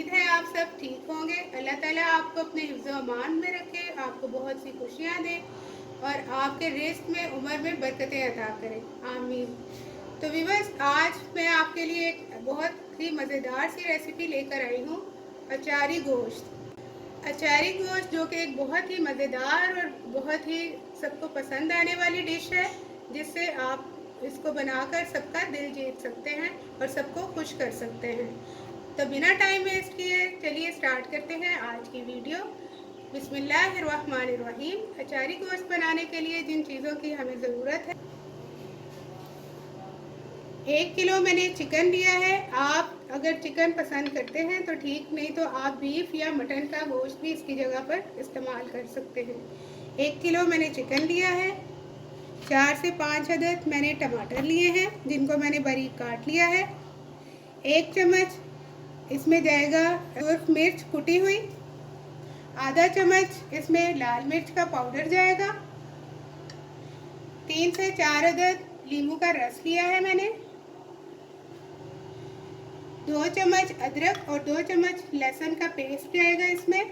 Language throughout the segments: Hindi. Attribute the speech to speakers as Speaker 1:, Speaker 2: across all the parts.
Speaker 1: उम्मीद है आप सब ठीक होंगे। अल्लाह ताला आपको अपने हिफ्ज़ अमान में रखे, आपको बहुत सी खुशियाँ दे और आपके रिज़्क़ में उम्र में बरकतें अता करें, आमीन। तो व्यूअर्स, आज मैं आपके लिए एक बहुत ही मज़ेदार सी रेसिपी लेकर आई हूँ, अचारी गोश्त। अचारी गोश्त जो कि एक बहुत ही मज़ेदार और बहुत ही सबको पसंद आने वाली डिश है, जिससे आप इसको बनाकर सबका दिल जीत सकते हैं और सबको खुश कर सकते हैं। तो बिना टाइम वेस्ट किए चलिए स्टार्ट करते हैं आज की वीडियो। बिस्मिल्लाहिर्रहमानिर्रहीम। अचारी गोश्त बनाने के लिए जिन चीज़ों की हमें ज़रूरत है, 1 किलो मैंने चिकन लिया है। आप अगर चिकन पसंद करते हैं तो ठीक, नहीं तो आप बीफ या मटन का गोश्त भी इसकी जगह पर इस्तेमाल कर सकते हैं। 1 किलो मैंने चिकन लिया है। 4 से 5 अदद मैंने टमाटर लिए हैं, जिनको मैंने बारीक काट लिया है। 1 चम्मच इसमें जाएगा सुर्ख मिर्च कुटी हुई। आधा चम्मच इसमें लाल मिर्च का पाउडर जाएगा। 3 से 4 अदद नींबू का रस लिया है मैंने। 2 चम्मच अदरक और 2 चम्मच लहसुन का पेस्ट जाएगा इसमें।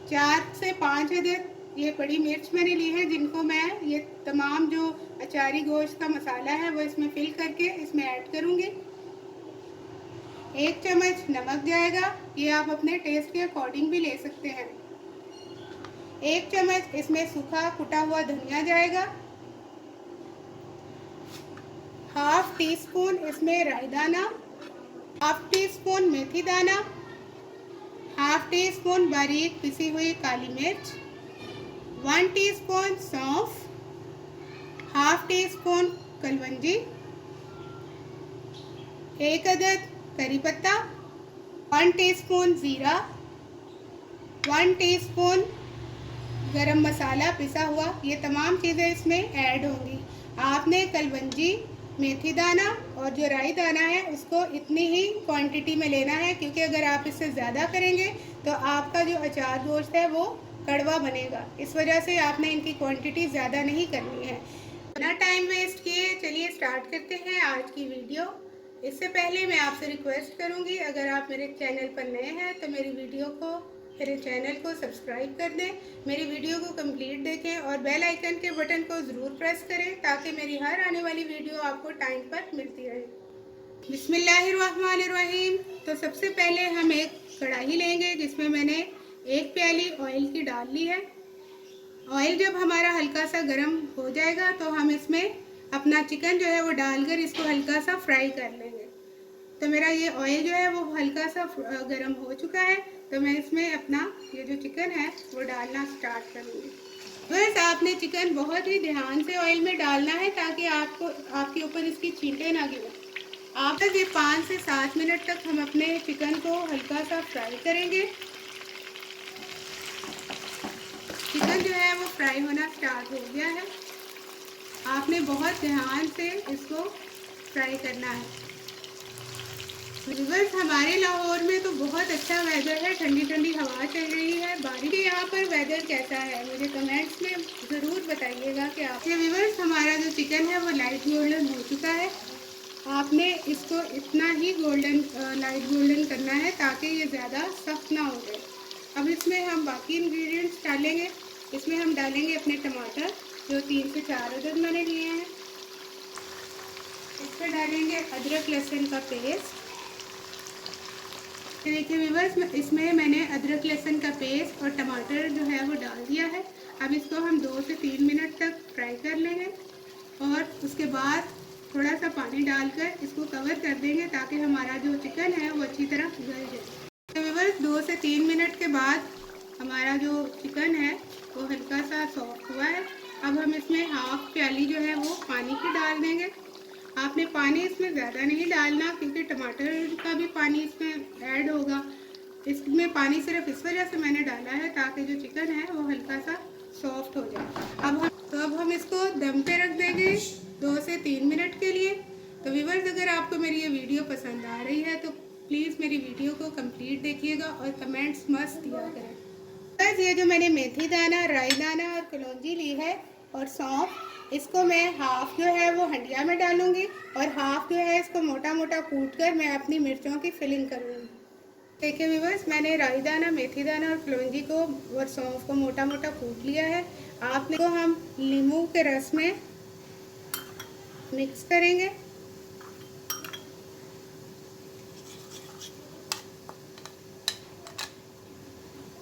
Speaker 1: 4 से 5 अदद ये बड़ी मिर्च मैंने ली है, जिनको मैं ये तमाम जो अचारी गोश्त का मसाला है वो इसमें फिल करके इसमें ऐड करूँगी। 1 चम्मच नमक जाएगा, ये आप अपने टेस्ट के अकॉर्डिंग भी ले सकते हैं। 1 चम्मच इसमें सूखा कुटा हुआ धनिया जाएगा। हाफ टी स्पून इसमें राई दाना, हाफ टी स्पून मेथी दाना, हाफ टी स्पून बारीक पिसी हुई काली मिर्च, 1 टीस्पून सौंफ, हाफ टी स्पून कलवंजी, 1 अदद करी पत्ता, 1 टीस्पून ज़ीरा, 1 टीस्पून गरम मसाला पिसा हुआ। ये तमाम चीज़ें इसमें ऐड होंगी। आपने कलवंजी, मेथी दाना और जो राई दाना है उसको इतनी ही क्वांटिटी में लेना है, क्योंकि अगर आप इससे ज़्यादा करेंगे तो आपका जो अचार गोश्त है वो कड़वा बनेगा। इस वजह से आपने इनकी क्वांटिटी ज़्यादा नहीं करनी है। बिना टाइम वेस्ट किए चलिए स्टार्ट करते हैं आज की वीडियो। इससे पहले मैं आपसे रिक्वेस्ट करूंगी, अगर आप मेरे चैनल पर नए हैं तो मेरे चैनल को सब्सक्राइब कर दें, मेरी वीडियो को कंप्लीट देखें और बेल आइकन के बटन को ज़रूर प्रेस करें ताकि मेरी हर आने वाली वीडियो आपको टाइम पर मिलती रहे। बिस्मिल्लाहिर्रहमानिर्रहीम। तो सबसे पहले हम एक कढ़ाई लेंगे, जिसमें मैंने 1 प्याली ऑयल की डाल ली है। ऑयल जब हमारा हल्का सा गर्म हो जाएगा तो हम इसमें अपना चिकन जो है वो डालकर इसको हल्का सा फ्राई कर लेंगे। तो मेरा ये ऑयल जो है वो हल्का सा गर्म हो चुका है, तो मैं इसमें अपना ये जो चिकन है वो डालना स्टार्ट करूँगी। बस आपने चिकन बहुत ही ध्यान से ऑयल में डालना है ताकि आपके ऊपर इसकी छींटे ना गिरे। आप तक ये 5 से 7 मिनट तक हम अपने चिकन को हल्का सा फ्राई करेंगे। चिकन जो है वो फ्राई होना स्टार्ट हो गया है। आपने बहुत ध्यान से इसको फ्राई करना है। व्यूअर्स, हमारे लाहौर में तो बहुत अच्छा वेदर है, ठंडी ठंडी हवा चल रही है, बारिश के यहाँ पर वेदर कैसा है मुझे कमेंट्स में ज़रूर बताइएगा कि आपके। व्यूअर्स, हमारा जो चिकन है वो लाइट गोल्डन हो चुका है। आपने इसको इतना ही लाइट गोल्डन करना है ताकि ये ज़्यादा सख्त ना हो जाए। अब इसमें हम बाकी इंग्रेडिएंट्स डालेंगे। इसमें हम डालेंगे अपने टमाटर, जो 3 से 4 अदद मैंने लिए हैं। इस पर डालेंगे अदरक लहसुन का पेस्ट। देखिए व्यूअर्स, इसमें मैंने अदरक लहसुन का पेस्ट और टमाटर जो है वो डाल दिया है। अब इसको हम 2 से 3 मिनट तक फ्राई कर लेंगे और उसके बाद थोड़ा सा पानी डालकर इसको कवर कर देंगे ताकि हमारा जो चिकन है वो अच्छी तरह गल जाए। तो व्यूअर्स, 2 से 3 मिनट के बाद हमारा जो चिकन है वो हल्का सा सॉफ्ट हुआ है। अब हम इसमें हाफ प्याली जो है वो पानी की डाल देंगे। आपने पानी इसमें ज़्यादा नहीं डालना, क्योंकि टमाटर का भी पानी इसमें ऐड होगा। इसमें पानी सिर्फ इस वजह से मैंने डाला है ताकि जो चिकन है वो हल्का सा सॉफ्ट हो जाए। अब हम इसको दम पे रख देंगे 2 से 3 मिनट के लिए। तो व्यूअर्स, अगर आपको मेरी ये वीडियो पसंद आ रही है तो प्लीज़ मेरी वीडियो को कंप्लीट देखिएगा और कमेंट्स मस्त दिया करें। बस ये जो मैंने मेथी दाना, राई दाना और कलौंजी ली है और सौंफ, इसको मैं हाफ जो है वो हंडिया में डालूंगी और हाफ जो है इसको मोटा मोटा कूट कर मैं अपनी मिर्चों की फिलिंग करूँगी। देखिए व्यूअर्स, मैंने राई दाना, मेथी दाना और कलौंजी को और सौंफ को मोटा मोटा कूट लिया है। आपने को हम नींबू के रस में मिक्स करेंगे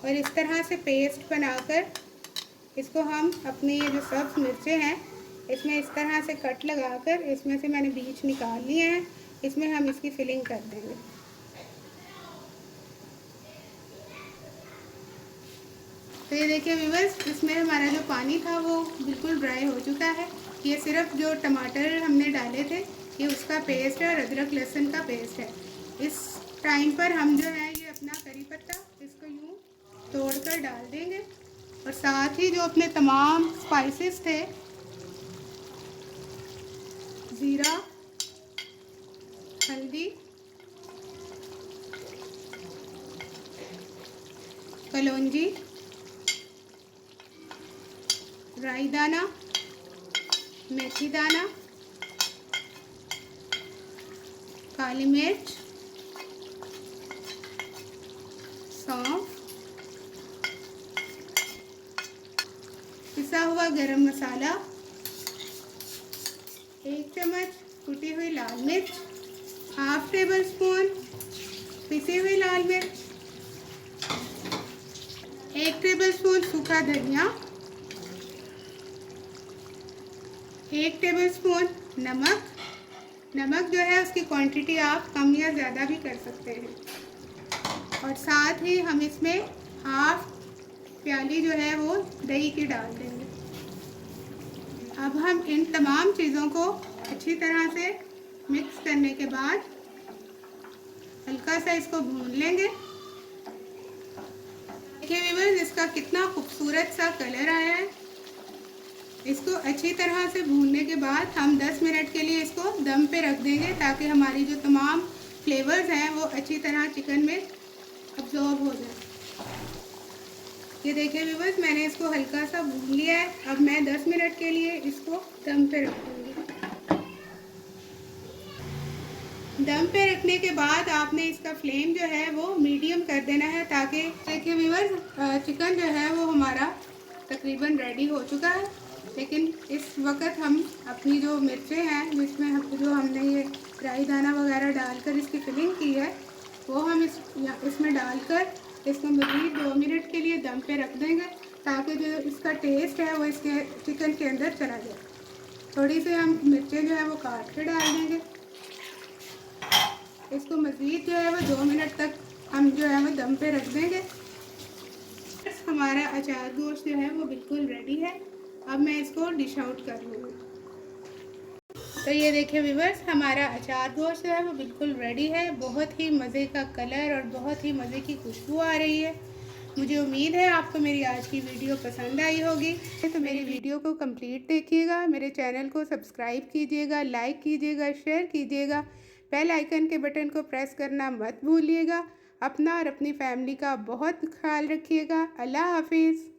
Speaker 1: और इस तरह से पेस्ट बनाकर इसको हम अपनी ये जो सब्ज मिर्चें हैं इसमें इस तरह से कट लगाकर इसमें से मैंने बीज निकाल लिए हैं, इसमें हम इसकी फिलिंग कर देंगे। तो ये देखिए व्यूअर्स, इसमें हमारा जो पानी था वो बिल्कुल ड्राई हो चुका है। ये सिर्फ जो टमाटर हमने डाले थे ये उसका पेस्ट है और अदरक लहसुन का पेस्ट है। इस टाइम पर हम जो है ये अपना करी पत्ता इसको यूँ तोड़कर डाल देंगे और साथ ही जो अपने तमाम स्पाइसेस थे, ज़ीरा, हल्दी, कलौंजी, राई दाना, मेथी दाना, काली मिर्च, सौंफ, पिसा हुआ गरम मसाला, 1 चम्मच कुटी हुई लाल मिर्च, हाफ टेबल स्पून पिसी हुई लाल मिर्च, 1 टेबल स्पून सूखा धनिया, 1 टेबल स्पून नमक। नमक जो है उसकी क्वांटिटी आप कम या ज़्यादा भी कर सकते हैं। और साथ ही हम इसमें हाफ प्याली जो है वो दही की डाल देंगे। अब हम इन तमाम चीज़ों को अच्छी तरह से मिक्स करने के बाद हल्का सा इसको भून लेंगे। देखिए व्यूअर्स, इसका कितना खूबसूरत सा कलर आया है। इसको अच्छी तरह से भूनने के बाद हम 10 मिनट के लिए इसको दम पे रख देंगे ताकि हमारी जो तमाम फ्लेवर्स हैं वो अच्छी तरह चिकन में अब्जॉर्ब हो जाए। ये देखिए व्यूअर्स, मैंने इसको हल्का सा भून लिया है। अब मैं 10 मिनट के लिए इसको दम पे रख दूँगी। दम पे रखने के बाद आपने इसका फ्लेम जो है वो मीडियम कर देना है ताकि देखिए व्यूअर्स, चिकन जो है वो हमारा तकरीबन रेडी हो चुका है। लेकिन इस वक्त हम अपनी जो मिर्चें हैं जिसमें जो हमने ये राई दाना वगैरह डालकर इसकी फिलिंग की है वो हम इसमें डालकर इसको मज़ीद 2 मिनट के लिए दम पे रख देंगे ताकि जो इसका टेस्ट है वो इसके चिकन के अंदर चला जाए। थोड़ी सी हम मिर्चें जो है वो काट के डाल देंगे। इसको मज़ीद जो है वो 2 मिनट तक हम जो है वो दम पे रख देंगे। हमारा अचार गोश्त जो है वो बिल्कुल रेडी है। अब मैं इसको डिश आउट कर लूँगी। तो ये देखिए व्यूअर्स, हमारा अचार गोश्त जो है वो बिल्कुल रेडी है। बहुत ही मज़े का कलर और बहुत ही मज़े की खुशबू आ रही है। मुझे उम्मीद है आपको मेरी आज की वीडियो पसंद आई होगी। तो मेरी वीडियो को कंप्लीट देखिएगा, मेरे चैनल को सब्सक्राइब कीजिएगा, लाइक कीजिएगा, शेयर कीजिएगा, बेल आइकन के बटन को प्रेस करना मत भूलिएगा। अपना और अपनी फैमिली का बहुत ख्याल रखिएगा। अल्लाह हाफिज़।